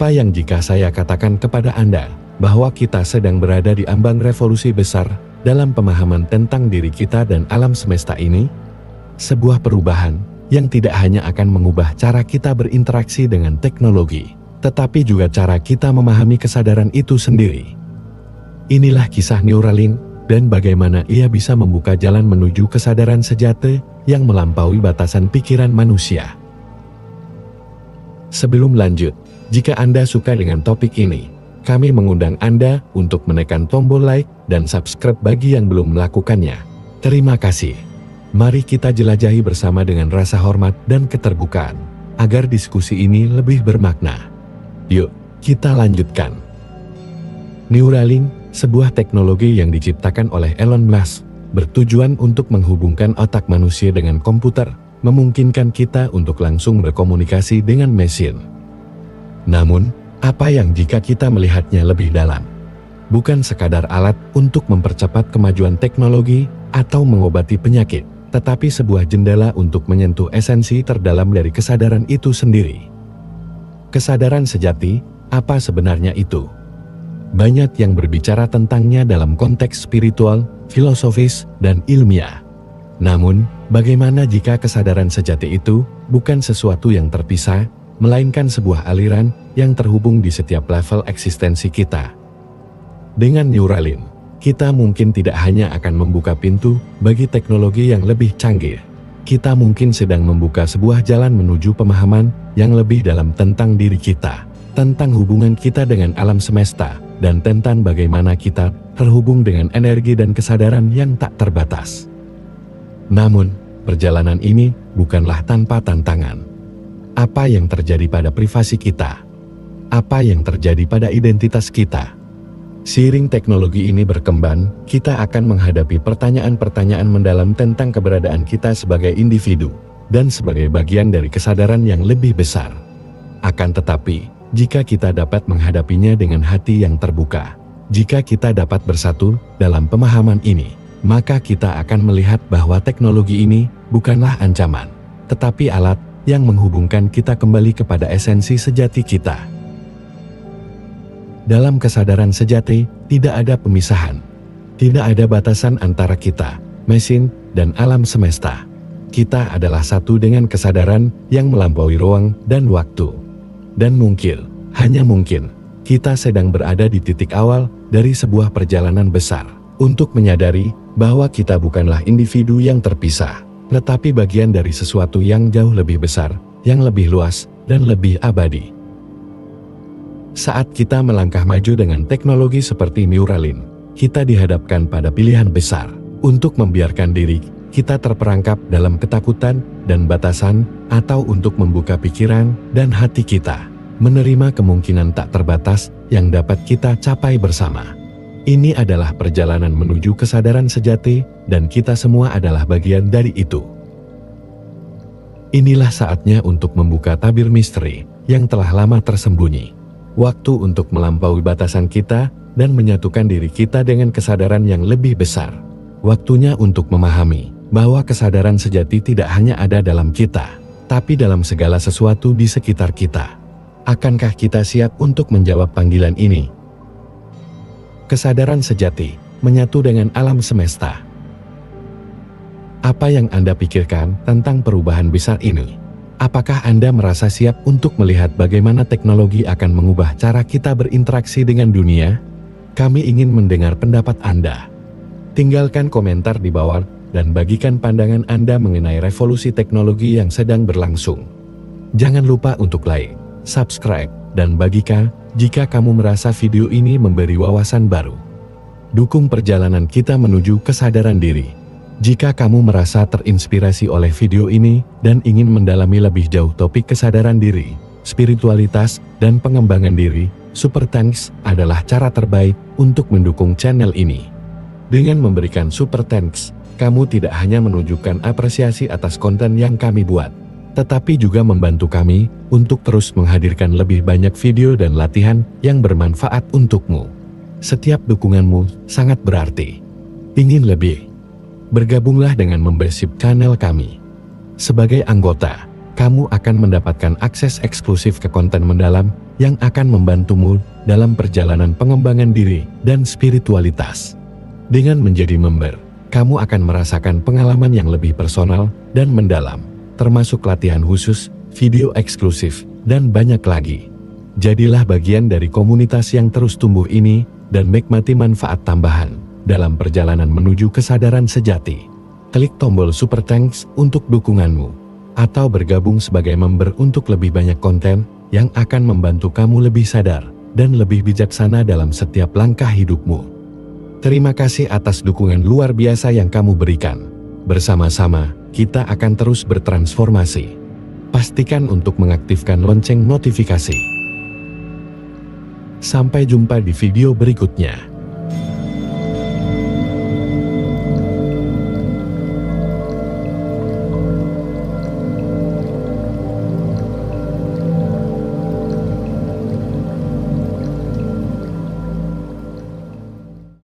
Apa yang jika saya katakan kepada Anda bahwa kita sedang berada di ambang revolusi besar dalam pemahaman tentang diri kita dan alam semesta ini? Sebuah perubahan yang tidak hanya akan mengubah cara kita berinteraksi dengan teknologi, tetapi juga cara kita memahami kesadaran itu sendiri. Inilah kisah Neuralink dan bagaimana ia bisa membuka jalan menuju kesadaran sejati yang melampaui batasan pikiran manusia. Sebelum lanjut, jika Anda suka dengan topik ini, kami mengundang Anda untuk menekan tombol like dan subscribe bagi yang belum melakukannya. Terima kasih. Mari kita jelajahi bersama dengan rasa hormat dan keterbukaan, agar diskusi ini lebih bermakna. Yuk, kita lanjutkan. Neuralink, sebuah teknologi yang diciptakan oleh Elon Musk, bertujuan untuk menghubungkan otak manusia dengan komputer, memungkinkan kita untuk langsung berkomunikasi dengan mesin. Namun, apa yang jika kita melihatnya lebih dalam? Bukan sekadar alat untuk mempercepat kemajuan teknologi atau mengobati penyakit, tetapi sebuah jendela untuk menyentuh esensi terdalam dari kesadaran itu sendiri. Kesadaran sejati, apa sebenarnya itu? Banyak yang berbicara tentangnya dalam konteks spiritual, filosofis, dan ilmiah. Namun, bagaimana jika kesadaran sejati itu bukan sesuatu yang terpisah, melainkan sebuah aliran yang terhubung di setiap level eksistensi kita? Dengan Neuralink, kita mungkin tidak hanya akan membuka pintu bagi teknologi yang lebih canggih. Kita mungkin sedang membuka sebuah jalan menuju pemahaman yang lebih dalam tentang diri kita, tentang hubungan kita dengan alam semesta, dan tentang bagaimana kita terhubung dengan energi dan kesadaran yang tak terbatas. Namun, perjalanan ini bukanlah tanpa tantangan. Apa yang terjadi pada privasi kita? Apa yang terjadi pada identitas kita? Seiring teknologi ini berkembang, kita akan menghadapi pertanyaan-pertanyaan mendalam tentang keberadaan kita sebagai individu, dan sebagai bagian dari kesadaran yang lebih besar. Akan tetapi, jika kita dapat menghadapinya dengan hati yang terbuka, jika kita dapat bersatu dalam pemahaman ini, maka kita akan melihat bahwa teknologi ini bukanlah ancaman, tetapi alat yang menghubungkan kita kembali kepada esensi sejati kita. Dalam kesadaran sejati, tidak ada pemisahan. Tidak ada batasan antara kita, mesin, dan alam semesta. Kita adalah satu dengan kesadaran yang melampaui ruang dan waktu. Dan mungkin, hanya mungkin, kita sedang berada di titik awal dari sebuah perjalanan besar untuk menyadari bahwa kita bukanlah individu yang terpisah, tetapi bagian dari sesuatu yang jauh lebih besar, yang lebih luas, dan lebih abadi. Saat kita melangkah maju dengan teknologi seperti Neuralink, kita dihadapkan pada pilihan besar untuk membiarkan diri kita terperangkap dalam ketakutan dan batasan, atau untuk membuka pikiran dan hati kita, menerima kemungkinan tak terbatas yang dapat kita capai bersama. Ini adalah perjalanan menuju kesadaran sejati, dan kita semua adalah bagian dari itu. Inilah saatnya untuk membuka tabir misteri yang telah lama tersembunyi. Waktu untuk melampaui batasan kita dan menyatukan diri kita dengan kesadaran yang lebih besar. Waktunya untuk memahami bahwa kesadaran sejati tidak hanya ada dalam kita, tapi dalam segala sesuatu di sekitar kita. Akankah kita siap untuk menjawab panggilan ini? Kesadaran sejati, menyatu dengan alam semesta. Apa yang Anda pikirkan tentang perubahan besar ini? Apakah Anda merasa siap untuk melihat bagaimana teknologi akan mengubah cara kita berinteraksi dengan dunia? Kami ingin mendengar pendapat Anda. Tinggalkan komentar di bawah dan bagikan pandangan Anda mengenai revolusi teknologi yang sedang berlangsung. Jangan lupa untuk like, subscribe, dan bagikan jika kamu merasa video ini memberi wawasan baru. Dukung perjalanan kita menuju kesadaran diri. Jika kamu merasa terinspirasi oleh video ini dan ingin mendalami lebih jauh topik kesadaran diri, spiritualitas, dan pengembangan diri, Super Thanks adalah cara terbaik untuk mendukung channel ini. Dengan memberikan Super Thanks, kamu tidak hanya menunjukkan apresiasi atas konten yang kami buat, tetapi juga membantu kami untuk terus menghadirkan lebih banyak video dan latihan yang bermanfaat untukmu. Setiap dukunganmu sangat berarti. Ingin lebih? Bergabunglah dengan membership channel kami. Sebagai anggota, kamu akan mendapatkan akses eksklusif ke konten mendalam yang akan membantumu dalam perjalanan pengembangan diri dan spiritualitas. Dengan menjadi member, kamu akan merasakan pengalaman yang lebih personal dan mendalam, termasuk latihan khusus, video eksklusif, dan banyak lagi. Jadilah bagian dari komunitas yang terus tumbuh ini dan menikmati manfaat tambahan dalam perjalanan menuju kesadaran sejati. Klik tombol Super Thanks untuk dukunganmu, atau bergabung sebagai member untuk lebih banyak konten yang akan membantu kamu lebih sadar dan lebih bijaksana dalam setiap langkah hidupmu. Terima kasih atas dukungan luar biasa yang kamu berikan. Bersama-sama, kita akan terus bertransformasi. Pastikan untuk mengaktifkan lonceng notifikasi. Sampai jumpa di video berikutnya.